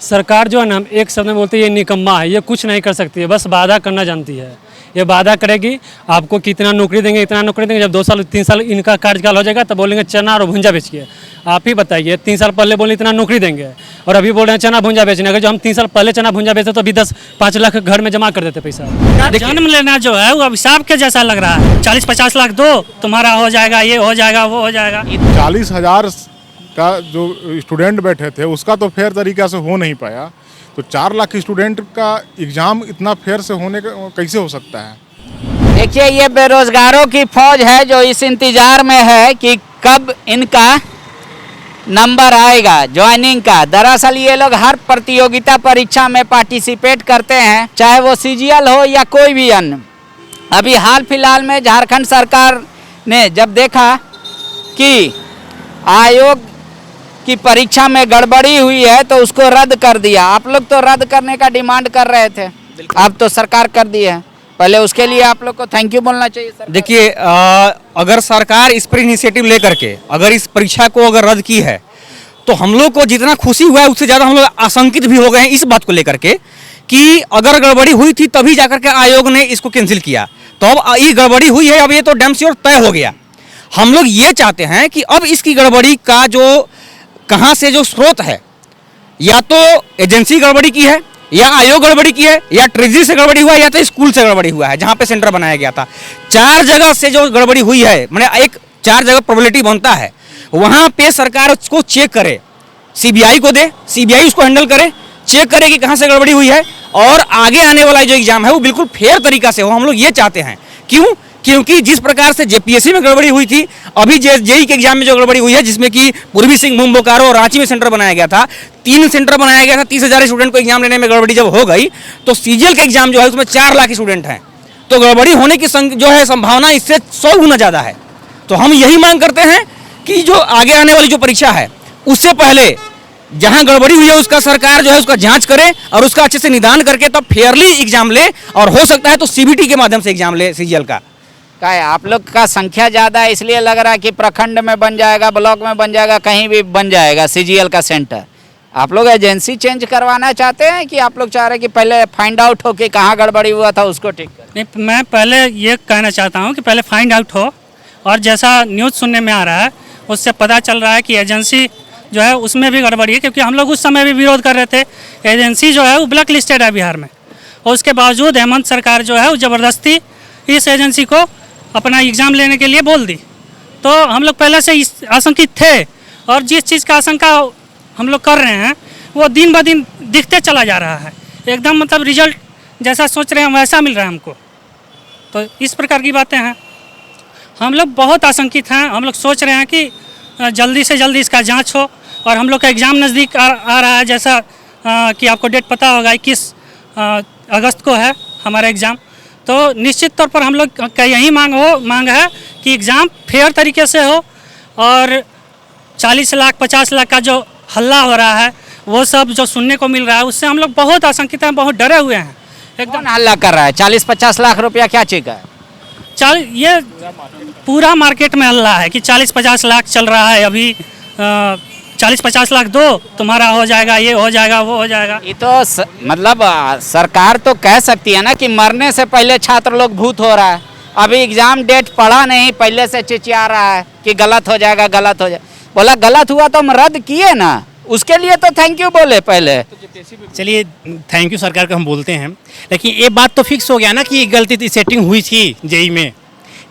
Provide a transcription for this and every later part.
सरकार जो है ना एक शब्द में बोलते हैं ये निकम्मा है, ये कुछ नहीं कर सकती है, बस वादा करना जानती है। ये वादा करेगी आपको कितना नौकरी देंगे, इतना नौकरी देंगे, जब 2 साल 3 साल इनका कार्यकाल हो जाएगा तब बोलेंगे चना और भुंजा बेचिए। आप ही बताइए, 3 साल पहले बोले इतना नौकरी देंगे और अभी बोल रहे हैं चना भुंजा बेचने। अगर जो हम 3 साल पहले चना भुंजा बेचते तो अभी 10-5 लाख घर में जमा कर देते पैसा। जन्म लेना जो है वो अभिशाप के जैसा लग रहा है। 40-50 लाख दो, तुम्हारा हो जाएगा, ये हो जाएगा, वो हो जाएगा। 40,000 का जो स्टूडेंट बैठे थे उसका तो फेयर तरीक़ा से हो नहीं पाया, तो 4 लाख स्टूडेंट का एग्ज़ाम इतना फेयर से होने का कैसे हो सकता है? देखिए, ये बेरोजगारों की फौज है जो इस इंतजार में है कि कब इनका नंबर आएगा ज्वाइनिंग का। दरअसल ये लोग हर प्रतियोगिता परीक्षा में पार्टिसिपेट करते हैं, चाहे वो सीजीएल हो या कोई भी अन्य। अभी हाल फिलहाल में झारखंड सरकार ने जब देखा कि आयोग की परीक्षा में गड़बड़ी हुई है तो उसको रद्द कर दिया। आप लोग तो रद्द करने का डिमांड कर रहे थे, अब तो सरकार कर दी है। पहले उसके लिए आप लोग को थैंक यू बोलना चाहिए सर। देखिए, अगर सरकार इस पर इनिशिएटिव लेकर के अगर इस परीक्षा को अगर रद्द की है तो हम लोग को जितना खुशी हुआ है उससे ज़्यादा हम लोग आशंकित भी हो गए हैं इस बात को लेकर के कि अगर गड़बड़ी हुई थी तभी जाकर के आयोग ने इसको कैंसिल किया, तो अब ये गड़बड़ी हुई है, अब ये तो डैम श्योर तय हो गया। हम लोग ये चाहते हैं कि अब इसकी गड़बड़ी का जो कहाँ से जो स्रोत है, या तो एजेंसी गड़बड़ी की है, या आयोग गड़बड़ी की है, या ट्रेजरी से गड़बड़ी हुआ है, या तो स्कूल से गड़बड़ी हुआ है जहाँ पे सेंटर बनाया गया था। 4 जगह से जो गड़बड़ी हुई है, मैंने 4 जगह प्रोबेबिलिटी बनता है, वहाँ पे सरकार उसको चेक करे, सीबीआई को दे, सीबीआई उसको हैंडल करे, चेक करे कि कहाँ से गड़बड़ी हुई है, और आगे आने वाला जो एग्जाम है वो बिल्कुल फेयर तरीका से हो। हम लोग ये चाहते हैं। क्यों? क्योंकि जिस प्रकार से जेपीएससी में गड़बड़ी हुई थी, अभी जेई के एग्जाम में जो गड़बड़ी हुई है, जिसमें कि पूर्वी सिंहभूम, बोकारो और रांची में सेंटर बनाया गया था, 3 सेंटर बनाया गया था, 30,000 स्टूडेंट को एग्जाम लेने में गड़बड़ी जब हो गई तो सीजीएल का एग्जाम जो है उसमें 4 लाख स्टूडेंट हैं, तो गड़बड़ी होने की जो है संभावना इससे 100 गुना ज़्यादा है। तो हम यही मांग करते हैं कि जो आगे आने वाली जो परीक्षा है उससे पहले जहां गड़बड़ी हुई है उसका सरकार जो है उसका जांच करे और उसका अच्छे से निदान करके तब फेयरली एग्जाम ले, और हो सकता है तो सीबीटी के माध्यम से एग्जाम ले सीजीएल का। क्या है, आप लोग का संख्या ज़्यादा है इसलिए लग रहा है कि प्रखंड में बन जाएगा, ब्लॉक में बन जाएगा, कहीं भी बन जाएगा सीजीएल का सेंटर। आप लोग एजेंसी चेंज करवाना चाहते हैं कि आप लोग चाह रहे हैं कि पहले फाइंड आउट हो कि कहाँ गड़बड़ी हुआ था उसको ठीक कर? नहीं, मैं पहले ये कहना चाहता हूँ कि पहले फाइंड आउट हो, और जैसा न्यूज़ सुनने में आ रहा है उससे पता चल रहा है कि एजेंसी जो है उसमें भी गड़बड़ी है, क्योंकि हम लोग उस समय भी विरोध कर रहे थे। एजेंसी जो है वो ब्लैक लिस्टेड है बिहार में, और उसके बावजूद हेमंत सरकार जो है वो ज़बरदस्ती इस एजेंसी को अपना एग्ज़ाम लेने के लिए बोल दी। तो हम लोग पहले से आशंकित थे, और जिस चीज़ का आशंका हम लोग कर रहे हैं वो दिन ब दिन दिखते चला जा रहा है। एकदम मतलब रिजल्ट जैसा सोच रहे हैं वैसा मिल रहा है हमको। तो इस प्रकार की बातें हैं, हम लोग बहुत आशंकित हैं। हम लोग सोच रहे हैं कि जल्दी से जल्दी इसका जांच हो, और हम लोग का एग्ज़ाम नज़दीक आ रहा है, जैसा कि आपको डेट पता होगा 21 अगस्त को है हमारा एग्ज़ाम। तो निश्चित तौर पर हम लोग का यही मांग है कि एग्ज़ाम फेयर तरीके से हो, और 40 लाख 50 लाख का जो हल्ला हो रहा है वो सब जो सुनने को मिल रहा है उससे हम लोग बहुत आशंकित हैं, बहुत डरे हुए हैं। एकदम हल्ला कर रहा है 40-50 लाख रुपया क्या चीज़ है? ये पूरा मार्केट में हल्ला है कि 40-50 लाख चल रहा है अभी। 40-50 लाख दो, तुम्हारा हो जाएगा, ये हो जाएगा, वो हो जाएगा। ये तो मतलब सरकार तो कह सकती है ना कि मरने से पहले छात्र लोग भूत हो रहा है। अभी एग्जाम डेट पड़ा नहीं, पहले से चिचिया रहा है कि गलत हो जाएगा, गलत हो जाएगा। बोला गलत हुआ तो हम रद्द किए ना, उसके लिए तो थैंक यू बोले पहले। चलिए, थैंक यू सरकार को हम बोलते हैं, लेकिन ये बात तो फिक्स हो गया ना कि गलती सेटिंग हुई थी जेई में।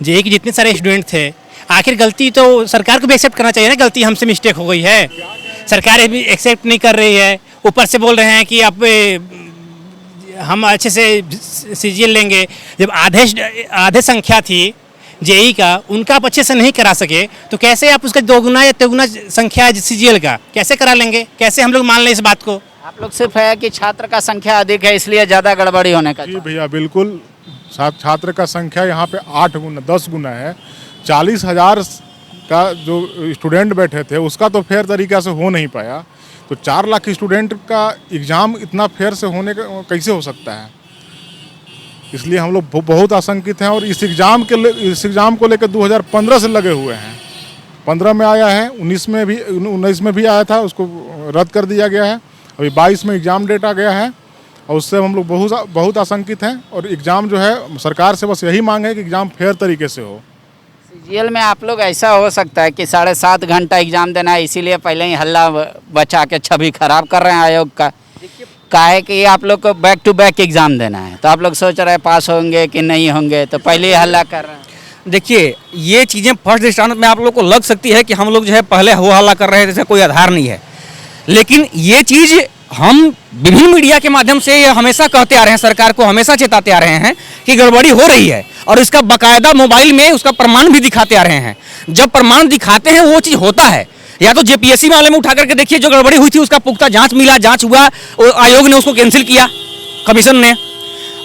जेई के जितने सारे स्टूडेंट थे, आखिर गलती तो सरकार को भी एक्सेप्ट करना चाहिए ना, गलती हमसे मिस्टेक हो गई है। सरकार भी एक्सेप्ट नहीं कर रही है, ऊपर से बोल रहे हैं कि आप हम अच्छे से सीजीएल लेंगे। जब आधे संख्या थी जेई का, उनका आप अच्छे से नहीं करा सके तो कैसे आप उसका 2 गुना या 3 गुना संख्या है सीजीएल का कैसे करा लेंगे? कैसे हम लोग मान लें इस बात को? आप लोग सिर्फ है कि छात्र का संख्या अधिक है इसलिए ज़्यादा गड़बड़ी होने का? जी भैया, बिल्कुल। छात्र का संख्या यहाँ पे 8 गुना 10 गुना है। 40,000 का जो स्टूडेंट बैठे थे उसका तो फेयर तरीक़ा से हो नहीं पाया, तो 4 लाख स्टूडेंट का एग्ज़ाम इतना फेयर से होने का कैसे हो सकता है? इसलिए हम लोग बहुत आशंकित हैं, और इस एग्ज़ाम को लेकर 2015 से लगे हुए हैं। 15 में आया है, 19 में भी आया था, उसको रद्द कर दिया गया है। अभी 22 में एग्ज़ाम डेट आ गया है और उससे हम लोग बहुत आशंकित हैं। और एग्ज़ाम जो है सरकार से बस यही मांग है कि एग्ज़ाम फेयर तरीके से हो। सीजीएल में आप लोग ऐसा हो सकता है कि 7.5 घंटा एग्जाम देना है, इसीलिए पहले ही हल्ला बचा के छवि खराब कर रहे हैं आयोग का। काहे कि आप लोग को बैक टू बैक एग्जाम देना है, तो आप लोग सोच रहे हैं पास होंगे कि नहीं होंगे, तो पहले ही हल्ला कर रहे हैं। देखिए, ये चीज़ें फर्स्ट दृष्टांत में आप लोग को लग सकती है कि हम लोग जो है पहले हो हल्ला कर रहे हैं, जैसे कोई आधार नहीं है। लेकिन ये चीज़ हम विभिन्न मीडिया के माध्यम से ये हमेशा कहते आ रहे हैं, सरकार को हमेशा चेताते आ रहे हैं कि गड़बड़ी हो रही है, और इसका बाकायदा मोबाइल में उसका प्रमाण भी दिखाते आ रहे हैं। जब प्रमाण दिखाते हैं वो चीज़ होता है। या तो जेपीएससी मामले में उठा करके देखिए, जो गड़बड़ी हुई थी उसका पुख्ता जांच मिला, जांच हुआ, आयोग ने उसको कैंसिल किया, कमीशन ने।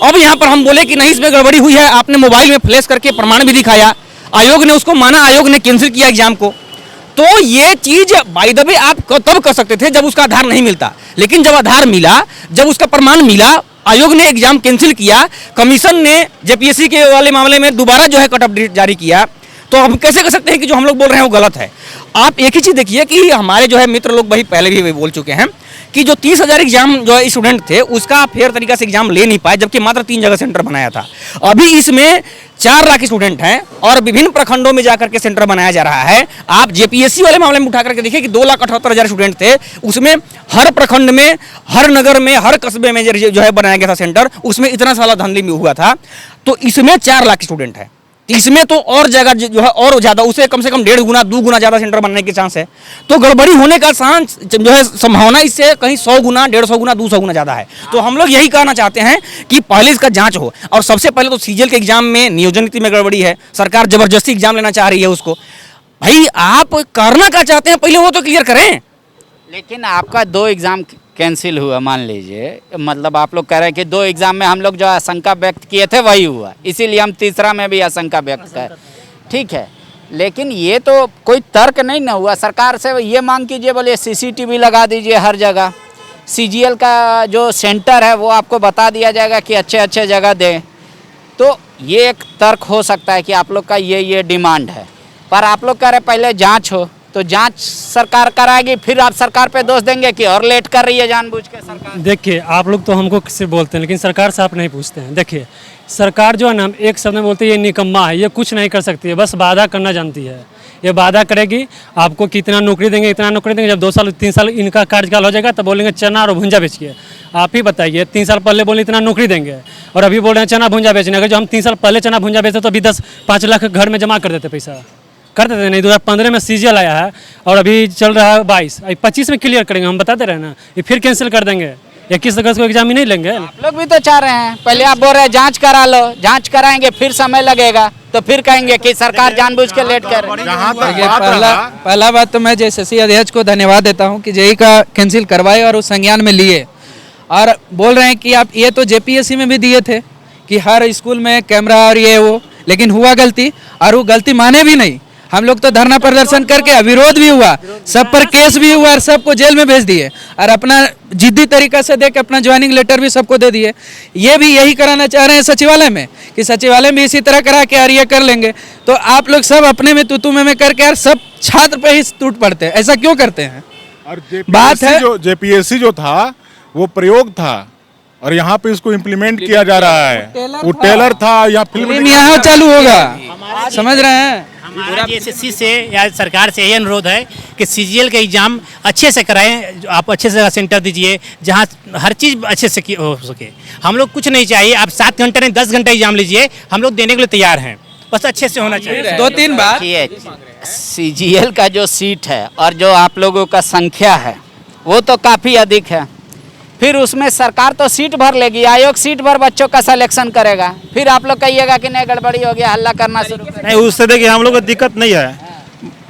अब यहाँ पर हम बोले कि नहीं इसमें गड़बड़ी हुई है, आपने मोबाइल में फ्लैश करके प्रमाण भी दिखाया, आयोग ने उसको माना, आयोग ने कैंसिल किया एग्जाम को। तो ये चीज बाय द वे आप तब कर सकते थे जब उसका आधार नहीं मिलता, लेकिन जब आधार मिला, जब उसका प्रमाण मिला, आयोग ने एग्जाम कैंसिल किया, कमीशन ने जेपीएससी के वाले मामले में दोबारा जो है कट ऑफ डेट जारी किया, तो हम कैसे कर सकते हैं कि जो हम लोग बोल रहे हैं वो गलत है। आप एक ही चीज़ देखिए कि हमारे जो है मित्र लोग वही पहले भी बोल चुके हैं कि जो 30,000 एग्जाम जो स्टूडेंट थे उसका फेयर तरीका से एग्जाम ले नहीं पाए, जबकि मात्र 3 जगह सेंटर बनाया था। अभी इसमें 4 लाख स्टूडेंट हैं और विभिन्न प्रखंडों में जाकर के सेंटर बनाया जा रहा है। आप जेपीएससी वाले मामले में उठा करके देखिए कि 2,78,000 स्टूडेंट थे, उसमें हर प्रखंड में, हर नगर में, हर कस्बे में जो है बनाया गया था सेंटर, उसमें इतना सारा धांधली में हुआ था। तो इसमें 4 लाख स्टूडेंट है, इसमें तो और जगह जो है और ज़्यादा, उसे कम से कम 1.5 गुना 2 गुना ज़्यादा सेंटर बनने के चांस है। तो गड़बड़ी होने का चांस जो है संभावना इससे कहीं 100 गुना, 150 गुना, 200 गुना ज़्यादा है। तो हम लोग यही कहना चाहते हैं कि पहले इसका जांच हो, और सबसे पहले तो सीजीएल के एग्जाम में नियोजन नीति में गड़बड़ी है, सरकार जबरदस्ती एग्जाम लेना चाह रही है उसको। भाई आप करना क्या चाहते हैं पहले वो तो क्लियर करें। लेकिन आपका 2 एग्ज़ाम कैंसिल हुआ, मान लीजिए, मतलब आप लोग कह रहे हैं कि 2 एग्ज़ाम में हम लोग जो आशंका व्यक्त किए थे वही हुआ, इसीलिए हम तीसरा में भी आशंका व्यक्त कर, ठीक है। लेकिन ये तो कोई तर्क नहीं ना हुआ। सरकार से ये मांग कीजिए, बोलिए सीसीटीवी लगा दीजिए हर जगह, सीजीएल का जो सेंटर है वो आपको बता दिया जाएगा कि अच्छे अच्छे जगह दें। तो ये एक तर्क हो सकता है कि आप लोग का ये डिमांड है, पर आप लोग कह रहे पहले जाँच हो, तो जांच सरकार कराएगी, फिर आप सरकार पे दोष देंगे कि और लेट कर रही है जानबूझ के सरकार। देखिए, आप लोग तो हमको सिर्फ बोलते हैं, लेकिन सरकार से आप नहीं पूछते हैं। देखिए, सरकार जो है ना, एक शब्द में बोलते हैं ये निकम्मा है, ये कुछ नहीं कर सकती है, बस वादा करना जानती है। ये वादा करेगी आपको कितना नौकरी देंगे, इतना नौकरी देंगे, जब 2 साल 3 साल इनका कार्यकाल हो जाएगा तब बोलेंगे चना और भुंजा बेच के। आप ही बताइए, 3 साल पहले बोले इतना नौकरी देंगे और अभी बोल रहे हैं चना भुंजा बेचने। अगर जो हम 3 साल पहले चना भुंजा बेचते तो अभी 10-5 लाख घर में जमा कर देते, पैसा कर देते नहीं। 2015 में सीजीएल आया है और अभी चल रहा है 22-25 में क्लियर करेंगे, हम बताते रहे ना, ये फिर कैंसिल कर देंगे। 21 अगस्त को एग्जाम ही नहीं लेंगे। आप लोग भी तो चाह रहे हैं, पहले आप बोल रहे हैं जांच करा लो, जांच कराएंगे फिर समय लगेगा, तो फिर कहेंगे कि सरकार जानबूझ के लेट कर रही है। जहाँ तक देखिए, बात रहा, पहला बात तो मैं जेएसएससी अध्यक्ष को धन्यवाद देता हूं कि जेई का कैंसिल करवाए और उस संज्ञान में लिए, और बोल रहे हैं कि आप ये तो जेपीएससी में भी दिए थे कि हर स्कूल में कैमरा और ये वो, लेकिन हुआ गलती, और वो गलती माने भी नहीं। हम लोग तो धरना प्रदर्शन करके विरोध भी हुआ, सब पर केस भी हुआ और सबको जेल में भेज दिए, और अपना जिद्दी तरीका से देके अपना ज्वाइनिंग लेटर भी सबको दे दिए। ये भी यही कराना चाह रहे हैं सचिवालय में, कि सचिवालय में इसी तरह करा के और ये कर लेंगे। तो आप लोग सब अपने में तू में करके यार सब छात्र पे ही टूट पड़ते हैं, ऐसा क्यों करते हैं? और बात है जेपीएससी जो था वो प्रयोग था, और यहाँ पे इसको इम्प्लीमेंट किया जा रहा है। वो टेलर था या फिल्म यहाँ चालू होगा, समझ रहे हैं? हमारा जेएसएससी से या सरकार से यही अनुरोध है कि सीजीएल का एग्जाम अच्छे से कराएं, आप अच्छे से सेंटर दीजिए जहां हर चीज़ अच्छे से हो सके। हम लोग कुछ नहीं चाहिए, आप 7 घंटे नहीं 10 घंटे एग्जाम लीजिए, हम लोग देने के लिए तैयार हैं, बस अच्छे से होना चाहिए। 2-3 बार सीजीएल का जो सीट है और जो आप लोगों का संख्या है वो तो काफ़ी अधिक है, फिर उसमें सरकार तो सीट भर लेगी, आयोग सीट भर बच्चों का सिलेक्शन करेगा, फिर आप लोग कहिएगा कि नहीं गड़बड़ी हो गया, हल्ला करना शुरू कर। नहीं, उससे देखिए हम लोग को दिक्कत नहीं है,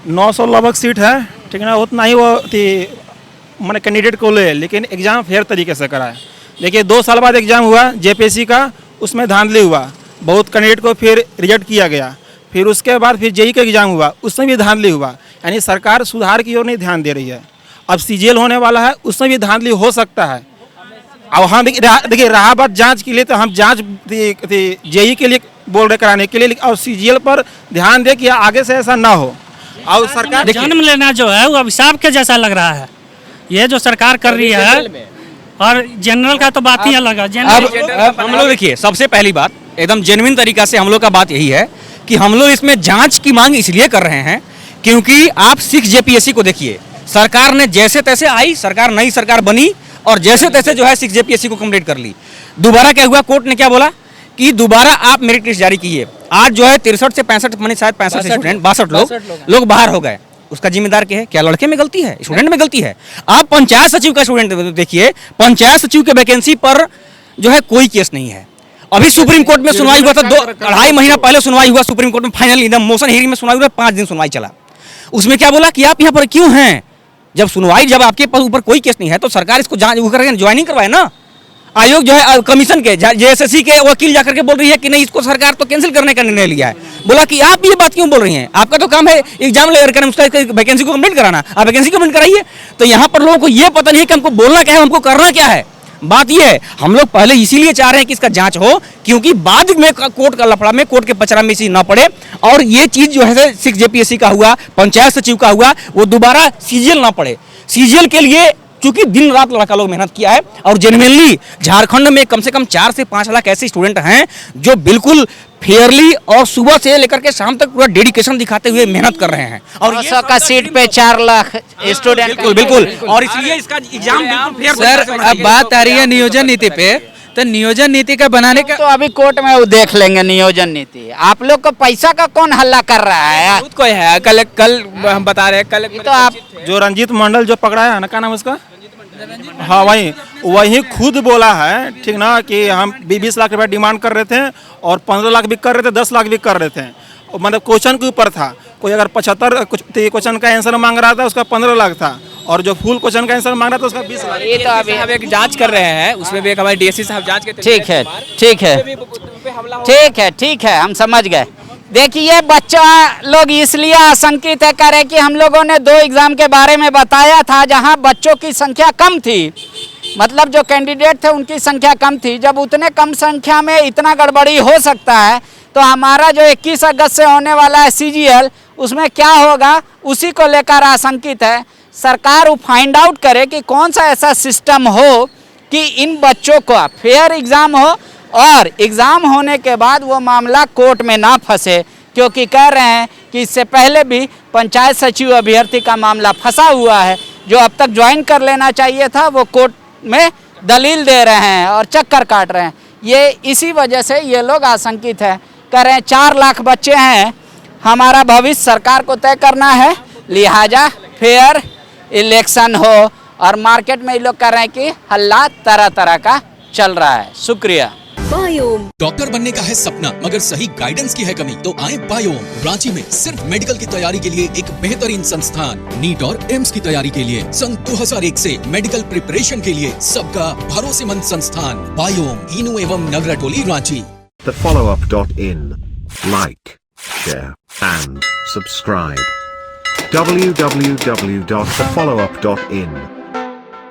900 लगभग सीट है, ठीक है ना, उतना ही वो मैंने कैंडिडेट को ले, लेकिन एग्ज़ाम फेयर तरीके से कराए। देखिए 2 साल बाद एग्ज़ाम हुआ जेपीएससी का, उसमें धांधली हुआ, बहुत कैंडिडेट को फिर रिजेक्ट किया गया, फिर उसके बाद फिर जेई का एग्ज़ाम हुआ, उसमें भी धांधली हुआ। यानी सरकार सुधार की ओर नहीं ध्यान दे रही है। अब सीजीएल होने वाला है, उसमें भी धांधली हो सकता है। अब हम देखिए रहा बात जांच के लिए, तो हम जांच जेई के लिए बोल रहे कराने के लिए, और सीजीएल पर ध्यान दे कि आगे से ऐसा ना हो। और सरकार जन्म लेना जो है वो अभिशाप के जैसा लग रहा है। ये जो सरकार कर रही है और जनरल का तो बात ही अलग है। अब हम लोग देखिए, सबसे पहली बात एकदम जेन्युइन तरीका से हम लोग का बात यही है कि हम लोग इसमें जांच की मांग इसलिए कर रहे हैं क्योंकि आप 6 JPSC को देखिए, सरकार ने जैसे तैसे आई, सरकार नई सरकार बनी और जैसे तैसे जो है 6 JPSC को कंप्लीट कर ली। दोबारा क्या हुआ, कोर्ट ने क्या बोला कि दोबारा आप मेरिट लिस्ट जारी कीजिए। आज जो है 63 से 65 माने शायद 65 स्टूडेंट 62 लोग बाहर हो गए। उसका जिम्मेदार क्या है? क्या लड़के में गलती है, स्टूडेंट में गलती है? आप पंचायत सचिव का स्टूडेंट देखिए, पंचायत सचिव के वैकेंसी पर जो है कोई केस नहीं है। अभी सुप्रीम कोर्ट में सुनवाई हुआ था, 2-2.5 महीना पहले सुनवाई हुआ सुप्रीम कोर्ट में, फाइनल एकदम मोशन हियरिंग में सुनवाई हुआ, 5 दिन सुनवाई चला। उसमें क्या बोला कि आप यहाँ पर क्यों हैं? जब आपके ऊपर कोई केस नहीं है तो सरकार इसको ज्वाइनिंग करवाए ना। आयोग जो है कमीशन के JSSC के वकील जाकर के बोल रही है कि नहीं, इसको सरकार तो कैंसिल करने का निर्णय लिया है। बोला कि आप ये बात क्यों बोल रही हैं? आपका तो काम है एग्जाम लेकर करना, उसका वैकेंसी को कंप्लीट कराना, आप वैकेंसी कंप्लीट कराइए। तो यहाँ पर लोगों को ये पता नहीं है कि हमको बोलना क्या है, हमको करना क्या है। बात ये है, हम लोग पहले इसीलिए चाह रहे हैं कि इसका जांच हो, क्योंकि बाद में कोर्ट का लफड़ा में, कोर्ट के पचरा में चीज ना पड़े और ये चीज जो है 6 JPSC का हुआ, पंचायत सचिव का हुआ, वो दोबारा CGL ना पड़े। CGL के लिए क्योंकि दिन रात लड़का लोग मेहनत किया है और जेन्युइनली झारखंड में कम से कम 4 से 5 लाख ऐसे स्टूडेंट हैं जो बिल्कुल फेयरली और सुबह से लेकर के शाम तक पूरा डेडिकेशन दिखाते हुए मेहनत कर रहे हैं। और 900 का सीट पे 4 लाख स्टूडेंट, बिल्कुल और इसलिए इसका एग्जाम बिल्कुल फेयर। सर अब बात आ रही है नियोजन नीति पे, तो नियोजन नीति का बनाने का तो अभी कोर्ट में वो देख लेंगे नियोजन नीति। आप लोग को पैसा का कौन हल्ला कर रहा है? खुद को है, कल हम बता रहे हैं, कल तो आप जो रंजीत मंडल जो पकड़ा है ना, क्या नाम है उसका? हाँ, वही खुद बोला है, ठीक ना, कि हम 20 लाख रुपया डिमांड कर रहे थे और 15 लाख भी कर रहे थे, 10 लाख भी कर रहे थे। मतलब क्वेश्चन के ऊपर था, कोई अगर 75 क्वेश्चन का आंसर मांग रहा था उसका 15 लाख था और जो फुल क्वेश्चन का आंसर मांग रहा था उसका 20 लाख। ये तो अभी हम एक जांच कर रहे हैं, उसमें भी एक हमारे DSC साहब जांच के ठीक है, हम समझ गए। देखिए बच्चा लोग इसलिए आशंकित है, कह रहे कि हम लोगों ने 2 एग्जाम के बारे में बताया था जहां बच्चों की संख्या कम थी, मतलब जो कैंडिडेट थे उनकी संख्या कम थी। जब उतने कम संख्या में इतना गड़बड़ी हो सकता है तो हमारा जो 21 अगस्त से होने वाला है CGL, उसमें क्या होगा उसी को लेकर आशंकित है। सरकार वो फाइंड आउट करे कि कौन सा ऐसा सिस्टम हो कि इन बच्चों का फेयर एग्ज़ाम हो और एग्ज़ाम होने के बाद वो मामला कोर्ट में ना फंसे, क्योंकि कह रहे हैं कि इससे पहले भी पंचायत सचिव अभ्यर्थी का मामला फंसा हुआ है। जो अब तक ज्वाइन कर लेना चाहिए था वो कोर्ट में दलील दे रहे हैं और चक्कर काट रहे हैं। ये इसी वजह से ये लोग आशंकित है, कह रहे हैं 4 लाख बच्चे हैं, हमारा भविष्य सरकार को तय करना है, लिहाजा फेयर इलेक्शन हो। और मार्केट में ये लोग कह रहे हैं कि हल्ला तरह तरह का चल रहा है। शुक्रिया। बायोम। डॉक्टर बनने का है सपना मगर सही गाइडेंस की है कमी, तो आए बायोम। रांची में सिर्फ मेडिकल की तैयारी के लिए एक बेहतरीन संस्थान, नीट और एम्स की तैयारी के लिए सन 2001 से मेडिकल प्रिपरेशन के लिए सबका भरोसेमंद संस्थान बायोम, इनू एवं नगरटोली, Ranchi. thefollowup.in. Like, share and subscribe. www.thefollowup.in